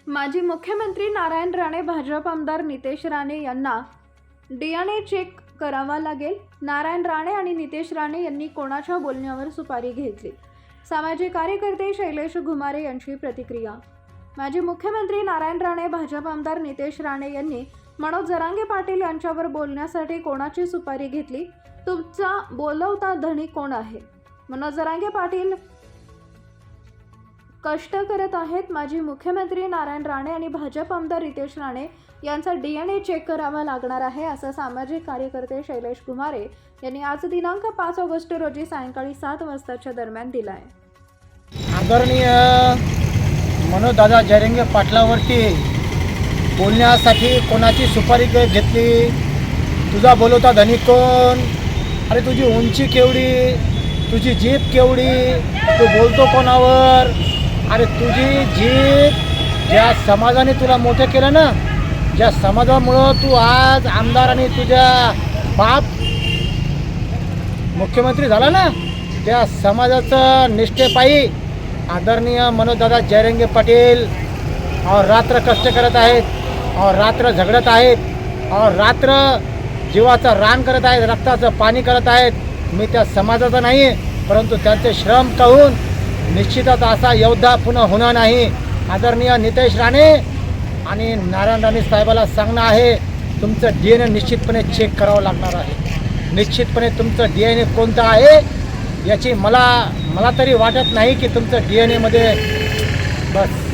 माजी मुख्यमंत्री नारायण राणे, भाजप आमदार नितेश राणे यांना DNA चेक करावा लागेल. नारायण राणे आणि नितेश राणे यांनी कोणाच्या बोलण्यावर सुपारी घेतली? सामाजिक कार्यकर्ते शैलेश घुमारे यांची प्रतिक्रिया. माजी मुख्यमंत्री नारायण राणे, भाजप आमदार नितेश राणे यांनी मनोज जरांगे पाटील यांच्यावर बोलण्यासाठी कोणाची सुपारी घेतली? तुमचा बोलवता धनी कोण आहे? मनोज जरांगे पाटील कष्ट करत आहेत. माजी मुख्यमंत्री नारायण राणे आणि भाजप आमदार नितेश राणे यांचा DNA चेक करावा लागणार आहे, असं सामाजिक कार्यकर्ते शैलेश घुमारे यांनी आज दिनांक 5 ऑगस्ट रोजी सायंकाळी 7 वाजताच्या दरम्यान दिला आहे. आदरणीय मनोजदादा जरांगे पाटलावरती बोलण्यासाठी कोणाची सुपारी घेतली? तुझा बोलवता धनी कोण? अरे तुझी उंची केवढी, तुझी जीभ केवढी, तू बोलतो कोणावर? अरे तुझी जीभ ज्या समाजाने तुला मोठं केलं ना, ज्या समाजामुळं तू आज आमदार आणि तुझ्या बाप मुख्यमंत्री झाला ना, त्या समाजाचं निष्ठेपायी आदरणीय मनोजदादा जरांगे पाटील और रात्र कष्ट करत आहेत, और रात्र झगडत आहेत, और रात्र जीवाचं रान करत आहेत, रक्ताचं पाणी करत आहेत. मी त्या समाजाचा नाही, परंतु त्यांचे श्रम पाहून निश्चितच असा योद्धा पुन्हा होणार नाही. आदरणीय नितेश राणे आणि नारायण राणे साहेबाला सांगणं आहे, तुमचं DNA निश्चितपणे चेक करावं लागणार आहे. निश्चितपणे तुमचं DNA कोणतं आहे याची मला तरी वाटत नाही की तुमचं DNA मध्ये बस